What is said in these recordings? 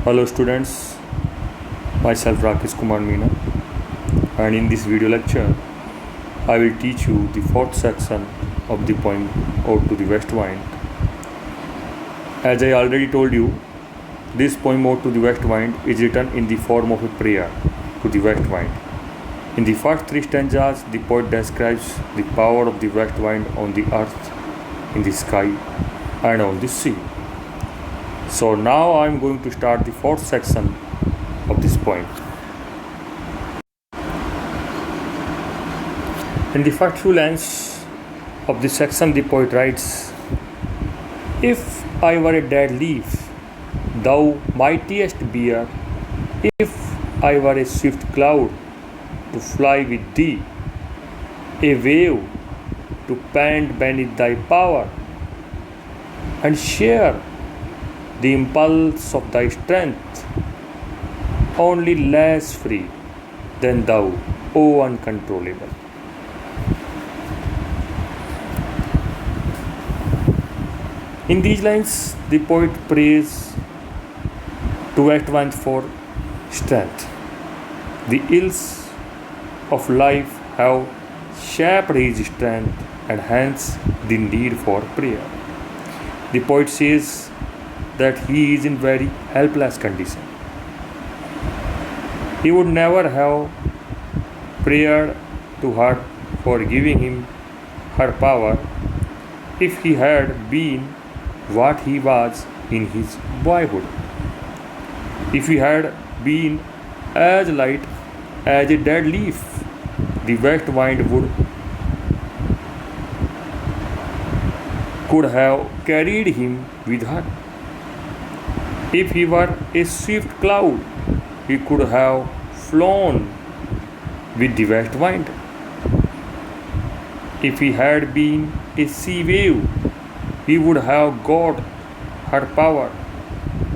Hello students, myself Rakesh Kumar meena, and in this video lecture I will teach you the fourth section of the poem Ode to the West Wind. As I already told you, this poem Ode to the West Wind is written in the form of a prayer to the west wind. In the first three stanzas, the poet describes the power of the west wind on the earth, in the sky, and on the sea. So now I am going to start the fourth section of this poem. In the first few lines of this section, the poet writes, "If I were a dead leaf, thou mightest bear, if I were a swift cloud, to fly with thee, a wave to pant beneath thy power, and share the impulse of thy strength, only less free than thou, O uncontrollable." In these lines, the poet prays to west wind for strength. The ills of life have shaped his strength, and hence the need for prayer. The poet says that he is in very helpless condition. He would never have prayed to her for giving him her power if he had been what he was in his boyhood. If he had been as light as a dead leaf, the west wind could have carried him with her. If he were a swift cloud, he could have flown with the west wind. If he had been a sea wave, he would have got her power,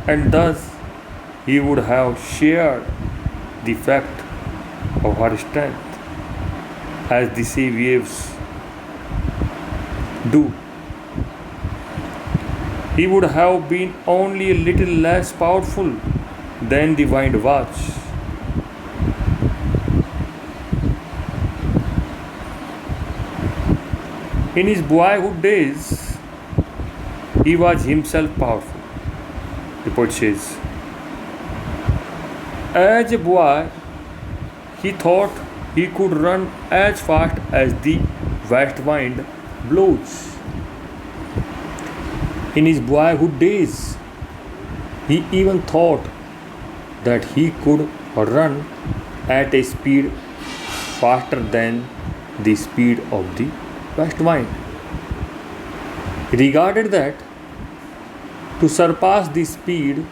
and thus he would have shared the fact of her strength, as the sea waves do. He would have been only a little less powerful than the wind was. In his boyhood days, he was himself powerful. The poet says, as a boy, he thought he could run as fast as the west wind blows. In his boyhood days, he even thought that he could run at a speed faster than the speed of the west wind. He regarded that to surpass the speed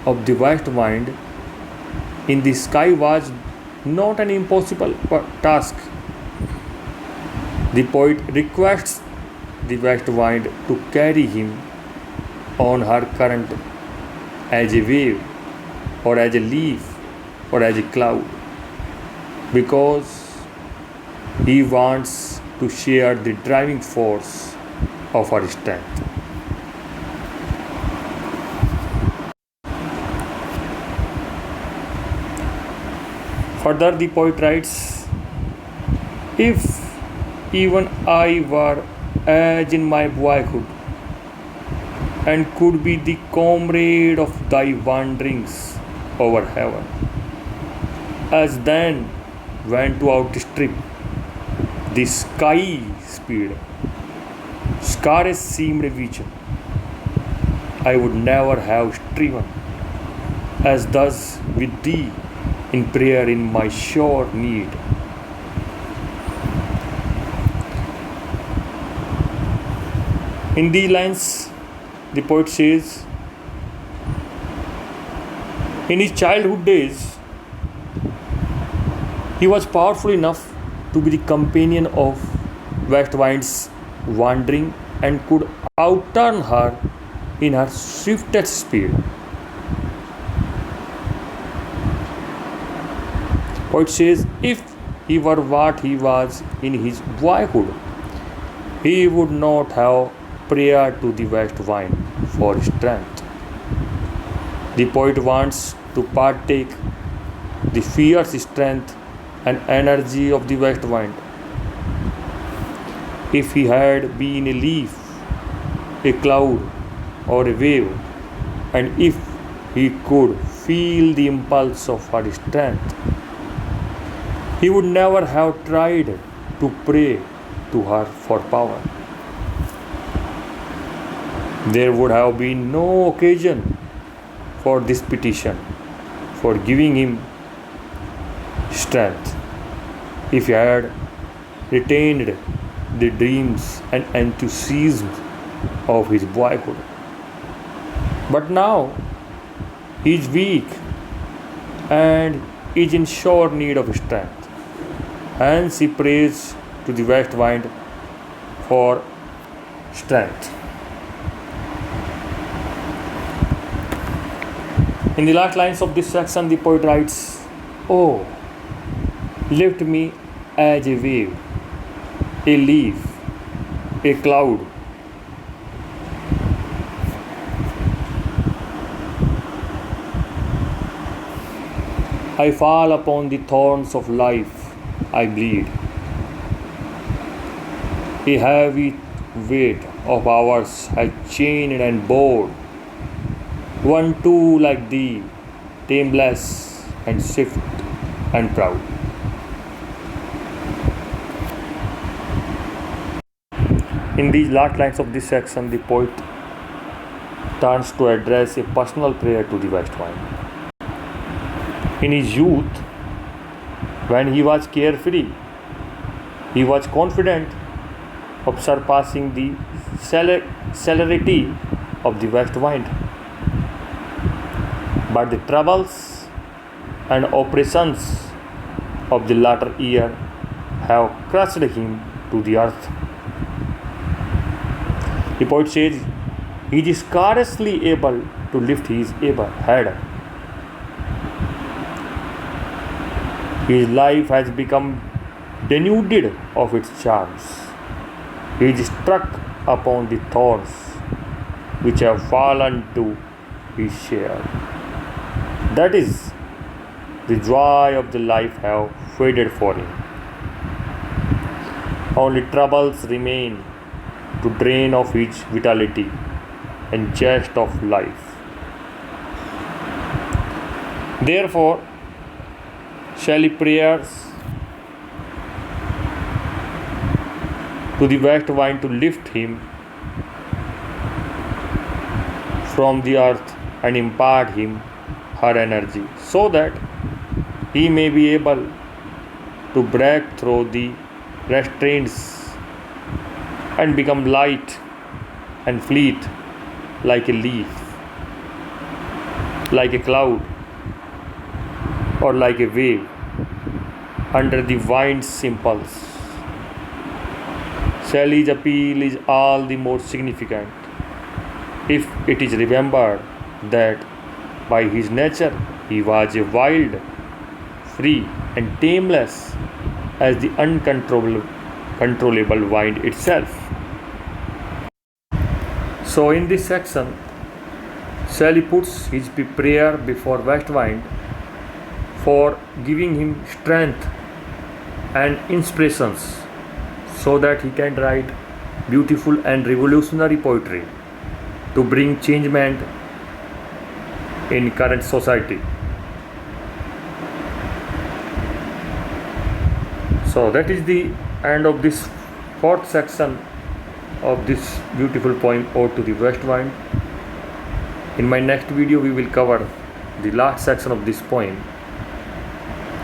of the west wind in the sky was not an impossible task. The poet requests the west wind to carry him on her current as a wave, or as a leaf, or as a cloud, because he wants to share the driving force of her strength. Further, the poet writes, if even I were as in my boyhood, and could be the comrade of thy wanderings over heaven, as then went to outstrip the sky speed, scarce seemed a vision, I would never have striven, as thus with thee in prayer in my sure need. In these lines, the poet says, in his childhood days, he was powerful enough to be the companion of west wind's wandering, and could outturn her in her swiftest speed. Poet says, if he were what he was in his boyhood, he would not have prayer to the west wind for strength. The poet wants to partake the fierce strength and energy of the west wind. If he had been a leaf, a cloud, or a wave, and if he could feel the impulse of her strength, he would never have tried to pray to her for power. There would have been no occasion for this petition, for giving him strength, if he had retained the dreams and enthusiasm of his boyhood. But now he is weak and is in sore need of strength. Hence he prays to the west wind for strength. In the last lines of this section, the poet writes, "Oh, lift me as a wave, a leaf, a cloud. I fall upon the thorns of life, I bleed. A heavy weight of hours has chained and bored. One too like thee, tameless and swift and proud." In these last lines of this section, the poet turns to address a personal prayer to the west wind. In his youth, when he was carefree, he was confident of surpassing the celerity of the west wind. But the troubles and oppressions of the latter year have crushed him to the earth. The poet says he is scarcely able to lift his head. His life has become denuded of its charms. He is struck upon the thorns which have fallen to his share. That is, the joy of the life have faded for him. Only troubles remain to drain of his vitality and zest of life. Therefore, shall prayers to the west wind to lift him from the earth and impart him her energy, so that he may be able to break through the restraints and become light and fleet like a leaf, like a cloud, or like a wave under the wind's impulse. Shelley's appeal is all the more significant if it is remembered that by his nature he was a wild, free, and tameless as the uncontrollable wind itself. So, in this section, Shelley puts his prayer before west wind for giving him strength and inspirations so that he can write beautiful and revolutionary poetry to bring changement in current society. So that is the end of this fourth section of this beautiful poem Ode to the West Wind. In my next video we will cover the last section of this poem.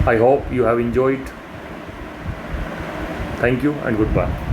I hope you have enjoyed. Thank you and goodbye.